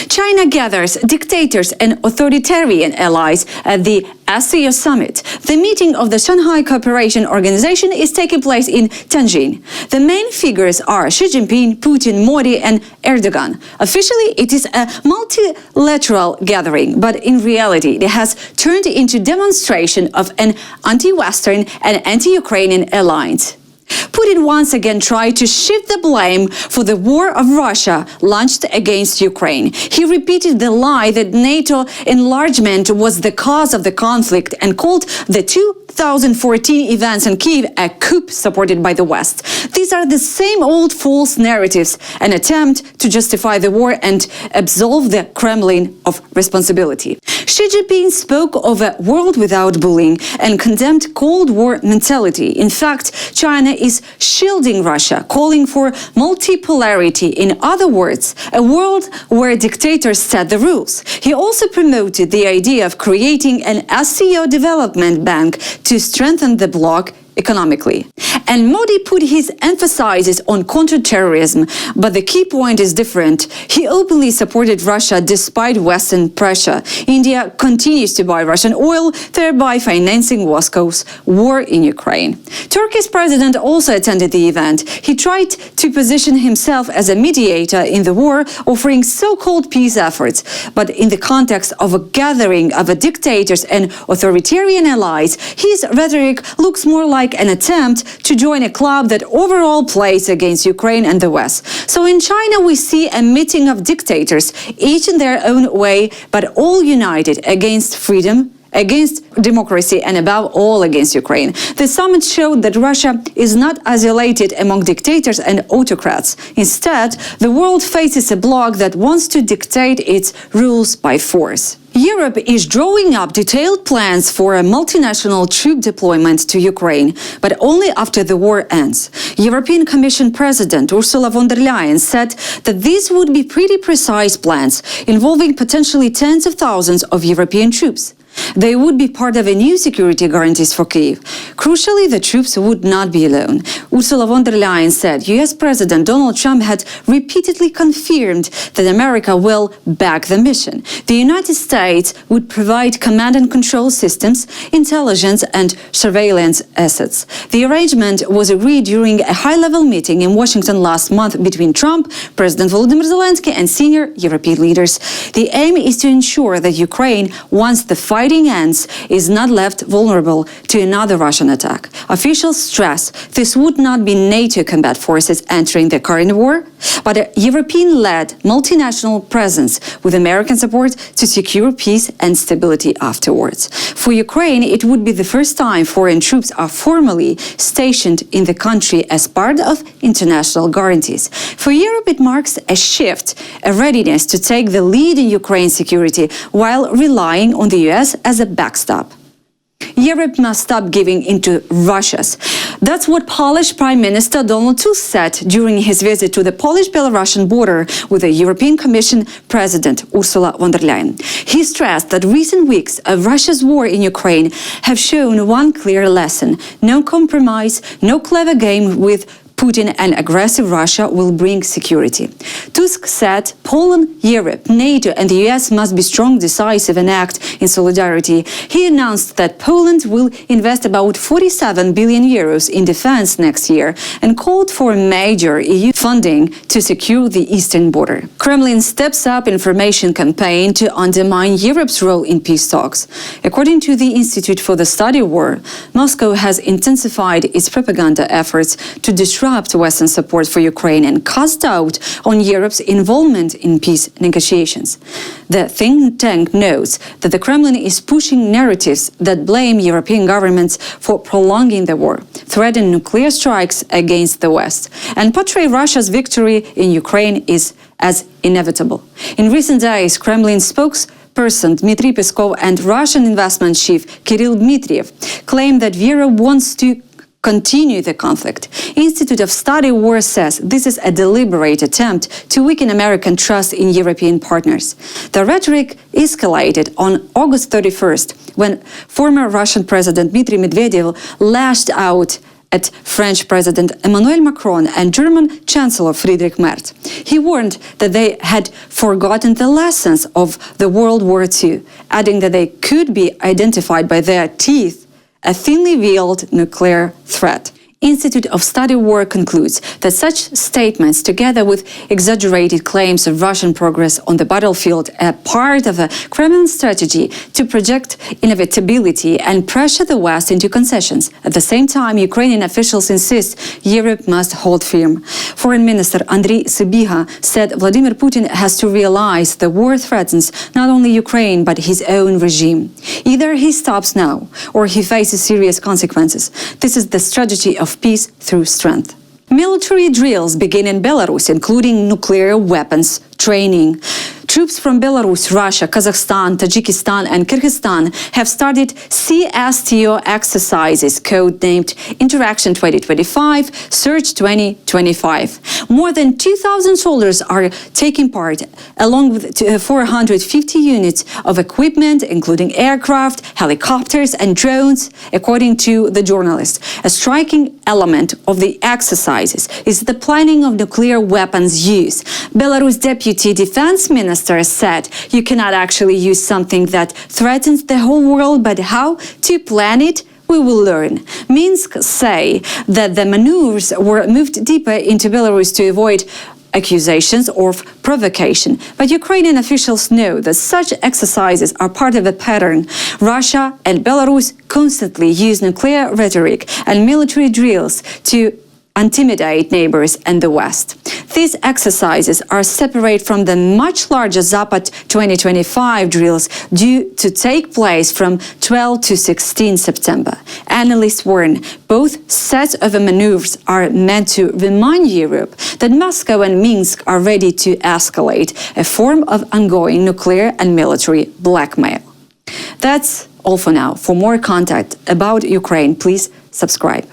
China gathers dictators and authoritarian allies at the SCO summit. The meeting of the Shanghai Cooperation Organization is taking place in Tianjin. The main figures are Xi Jinping, Putin, Modi and Erdoğan. Officially, it is a multilateral gathering, but in reality, it has turned into demonstration of an anti-Western and anti-Ukrainian alliance. Putin once again tried to shift the blame for the war of Russia launched against Ukraine. He repeated the lie that NATO enlargement was the cause of the conflict and called the 2014 events in Kyiv a coup supported by the West. These are the same old false narratives, an attempt to justify the war and absolve the Kremlin of responsibility. Xi Jinping spoke of a world without bullying and condemned Cold War mentality. In fact, China is shielding Russia, calling for multipolarity. In other words, a world where dictators set the rules. He also promoted the idea of creating an SCO development bank to strengthen the bloc economically. And Modi put his emphasis on counterterrorism, but the key point is different. He openly supported Russia despite Western pressure. India continues to buy Russian oil, thereby financing Moscow's war in Ukraine. Turkey's president also attended the event. He tried to position himself as a mediator in the war, offering so-called peace efforts. But in the context of a gathering of dictators and authoritarian allies, his rhetoric looks more like an attempt to join a club that overall plays against Ukraine and the West. So in China, we see a meeting of dictators, each in their own way, but all united against freedom, against democracy, and above all against Ukraine. The summit showed that Russia is not isolated among dictators and autocrats. Instead, the world faces a bloc that wants to dictate its rules by force. Europe is drawing up detailed plans for a multinational troop deployment to Ukraine, but only after the war ends. European Commission President Ursula von der Leyen said that these would be pretty precise plans, involving potentially tens of thousands of European troops. They would be part of a new security guarantees for Kyiv. Crucially, the troops would not be alone. Ursula von der Leyen said US President Donald Trump had repeatedly confirmed that America will back the mission. The United States would provide command and control systems, intelligence and surveillance assets. The arrangement was agreed during a high-level meeting in Washington last month between Trump, President Volodymyr Zelensky and senior European leaders. The aim is to ensure that Ukraine, once the fighting ends, is not left vulnerable to another Russian attack. Officials stress this would not be NATO combat forces entering the current war, but a European-led multinational presence with American support to secure peace and stability afterwards. For Ukraine, it would be the first time foreign troops are formally stationed in the country as part of international guarantees. For Europe, it marks a shift, a readiness to take the lead in Ukraine's security while relying on the US as a backstop. Europe must stop giving into Russia's. That's what Polish Prime Minister Donald Tusk said during his visit to the Polish-Belarusian border with the European Commission President Ursula von der Leyen. He stressed that recent weeks of Russia's war in Ukraine have shown one clear lesson: no compromise, no clever game with Putin and aggressive Russia will bring security. Tusk said Poland, Europe, NATO and the US must be strong, decisive and act in solidarity. He announced that Poland will invest about 47 billion euros in defense next year and called for major EU funding to secure the eastern border. Kremlin steps up information campaign to undermine Europe's role in peace talks. According to the Institute for the Study of War, Moscow has intensified its propaganda efforts to disrupt Western support for Ukraine and cast doubt on Europe's involvement in peace negotiations. The think tank notes that the Kremlin is pushing narratives that blame European governments for prolonging the war, threaten nuclear strikes against the West, and portray Russia's victory in Ukraine as inevitable. In recent days, Kremlin spokesperson Dmitry Peskov and Russian investment chief Kirill Dmitriev claimed that Europe wants to continue the conflict. Institute of Study War says this is a deliberate attempt to weaken American trust in European partners. The rhetoric escalated on August 31st when former Russian President Dmitry Medvedev lashed out at French President Emmanuel Macron and German Chancellor Friedrich Merz. He warned that they had forgotten the lessons of the World War II, adding that they could be identified by their teeth, a thinly veiled nuclear threat. Institute of Study War concludes that such statements, together with exaggerated claims of Russian progress on the battlefield, are part of a Kremlin strategy to project inevitability and pressure the West into concessions. At the same time, Ukrainian officials insist Europe must hold firm. Foreign Minister Andriy Sybiha said Vladimir Putin has to realize the war threatens not only Ukraine but his own regime. Either he stops now or he faces serious consequences. This is the strategy of peace through strength. Military drills begin in Belarus, including nuclear weapons training. Troops from Belarus, Russia, Kazakhstan, Tajikistan and Kyrgyzstan have started CSTO exercises, codenamed Interaction 2025, Surge 2025. More than 2,000 soldiers are taking part, along with 450 units of equipment, including aircraft, helicopters and drones, according to the journalist. A striking element of the exercises is the planning of nuclear weapons use. Belarus Deputy Defense Minister said, "You cannot actually use something that threatens the whole world, but how to plan it, we will learn." Minsk say that the maneuvers were moved deeper into Belarus to avoid accusations of provocation. But Ukrainian officials know that such exercises are part of a pattern. Russia and Belarus constantly use nuclear rhetoric and military drills to intimidate neighbors and the West. These exercises are separate from the much larger Zapad 2025 drills due to take place from 12 to 16 September. Analysts warn both sets of maneuvers are meant to remind Europe that Moscow and Minsk are ready to escalate a form of ongoing nuclear and military blackmail. That's all for now. For more content about Ukraine, please subscribe.